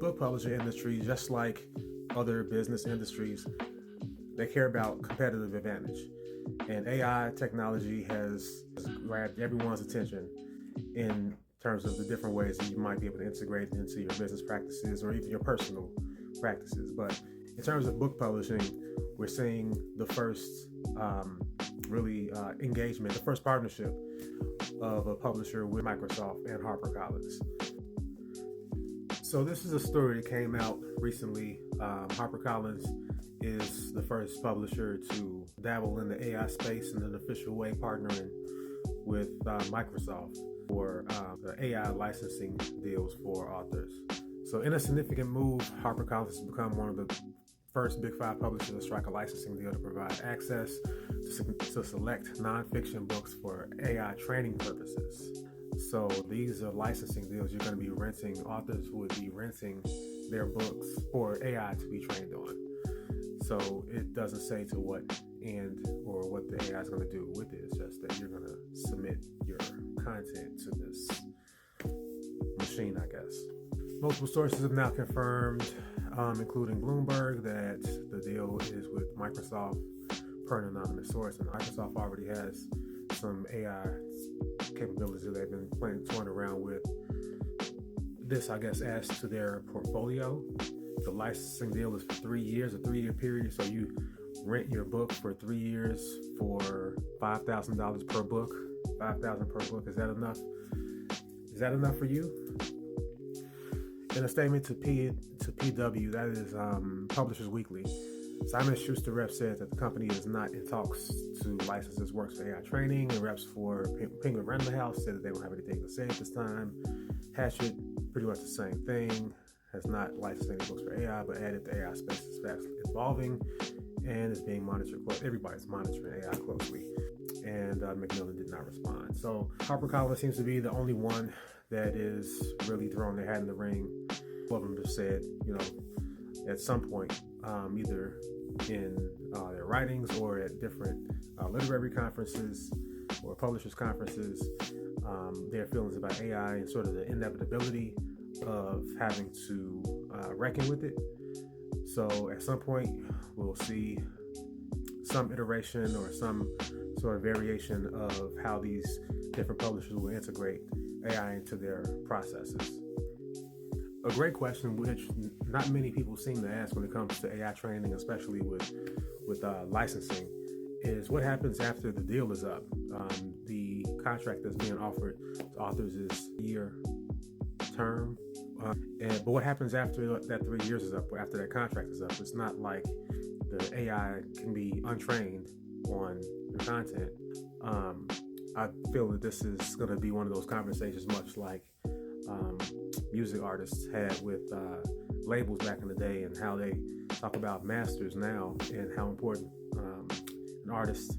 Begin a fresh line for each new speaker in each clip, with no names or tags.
book publishing industry, just like other business industries, they care about competitive advantage. And AI technology has grabbed everyone's attention in terms of the different ways that you might be able to integrate it into your business practices or even your personal practices. But in terms of book publishing, we're seeing the first engagement, the first partnership of a publisher with Microsoft and HarperCollins. So this is a story that came out recently. HarperCollins is the first publisher to dabble in the AI space in an official way, partnering with Microsoft for the AI licensing deals for authors. So in a significant move, HarperCollins has become one of the first Big Five publishers to strike a licensing deal to provide access to select nonfiction books for AI training purposes. So these are licensing deals. You're going to be renting, authors would be renting their books for AI to be trained on. So it doesn't say to what end or what the AI is going to do with it. It's just that you're going to submit your content to this machine, I guess. Multiple sources have now confirmed, including Bloomberg, that the deal is with Microsoft per an anonymous source. And Microsoft already has some AI capabilities that they've been toying around with. This, I guess, adds to their portfolio. The licensing deal is for 3 years, a 3-year period. So you rent your book for 3 years for $5,000 per book. $5,000 per book. Is that enough? Is that enough for you? In a statement to PW, that is Publishers Weekly, Simon Schuster Rep said that the company is not in talks to license its works for AI training, and reps for Penguin Random House said that they don't have anything to say at this time. Hachette, pretty much the same thing, has not licensed any books for AI, but added the AI space is fast evolving and is being monitored closely. Everybody's monitoring AI closely, and McMillan did not respond. So HarperCollins seems to be the only one that is really throwing their hat in the ring. All of them have said, at some point, either in their writings or at different literary conferences or publishers' conferences, their feelings about AI and sort of the inevitability of having to reckon with it. So at some point, we'll see some iteration or some sort of variation of how these different publishers will integrate AI into their processes. A great question, which not many people seem to ask when it comes to AI training, especially with licensing, is what happens after the deal is up. The contract that's being offered to authors is year term, but what happens after that 3 years is up, or after that contract is up? It's not like the AI can be untrained on the content. I feel that this is going to be one of those conversations, much like music artists had with labels back in the day, and how they talk about masters now, and how important an artist's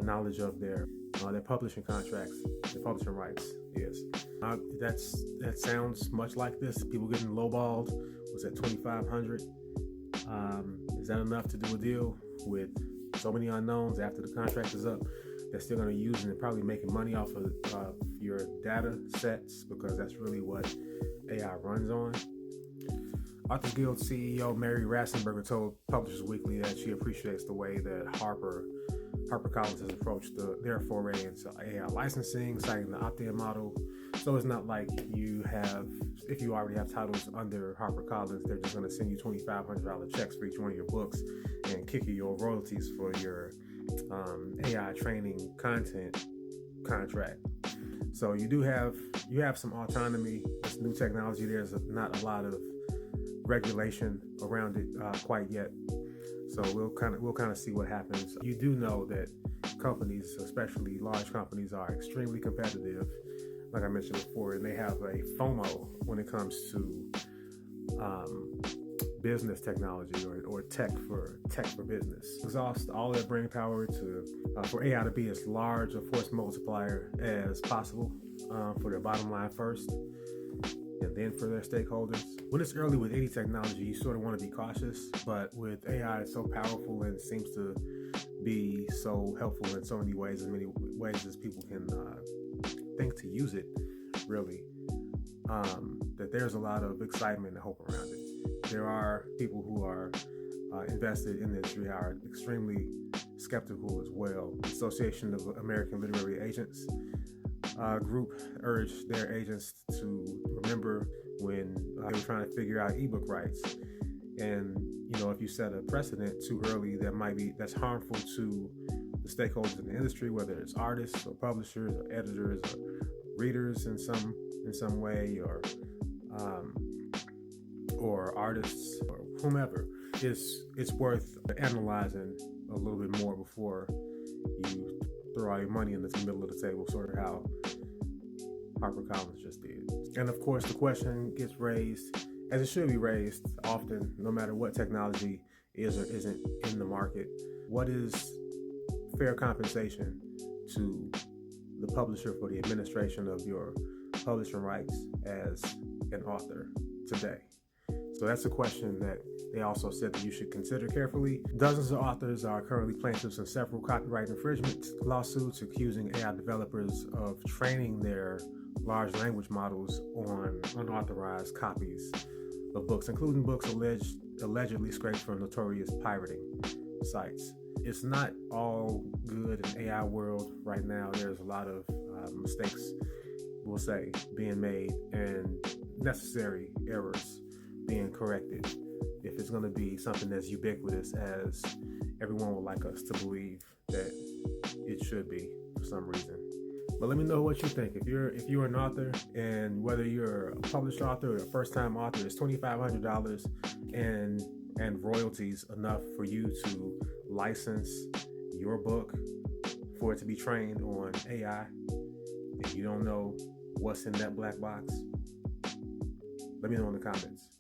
knowledge of their publishing contracts, their publishing rights is. That sounds much like this. People getting lowballed was at $2,500. Is that enough to do a deal with so many unknowns after the contract is up? They're still going to use it and probably making money off of your data sets, because that's really what AI runs on. Authors Guild CEO Mary Rassenberger told Publishers Weekly that she appreciates the way that HarperCollins has approached their foray into AI licensing, citing the opt-in model. So it's not like if you already have titles under HarperCollins, they're just going to send you $2,500 checks for each one of your books and kick you your royalties for your AI training content contract. So you have some autonomy. It's new technology. There's not a lot of regulation around it quite yet. So we'll kind of see what happens. You do know that companies, especially large companies, are extremely competitive, like I mentioned before, and they have a FOMO when it comes to business technology or tech for business. Exhaust all their brain power for AI to be as large a force multiplier as possible for their bottom line first, and then for their stakeholders. When it's early with any technology, you sort of want to be cautious, but with AI, it's so powerful and seems to be so helpful in so many ways, as people can think to use it, really. that there's a lot of excitement and hope around it. There are people who are invested in the industry are extremely skeptical as well. The Association of American Literary Agents group urged their agents to remember when they were trying to figure out ebook rights. And if you set a precedent too early, that's harmful to the stakeholders in the industry, whether it's artists or publishers or editors or readers in some way, or artists or whomever. It's worth analyzing a little bit more before you throw all your money in the middle of the table, sort of how HarperCollins just did. And of course, the question gets raised, as it should be raised often, no matter what technology is or isn't in the market. What is fair compensation to the publisher for the administration of your publishing rights as an author today? So that's a question that they also said that you should consider carefully. Dozens of authors are currently plaintiffs in several copyright infringement lawsuits accusing AI developers of training their large language models on unauthorized copies of books, including books allegedly scraped from notorious pirating sites. It's not all good in AI world right now. There's a lot of mistakes, we'll say, being made and necessary errors being corrected if it's going to be something that's ubiquitous as everyone would like us to believe that it should be for some reason. But let me know what you think. If you're an author, and whether you're a published author or a first-time author, it's $2,500 and royalties enough for you to license your book for it to be trained on AI. If you don't know what's in that black box, let me know in the comments.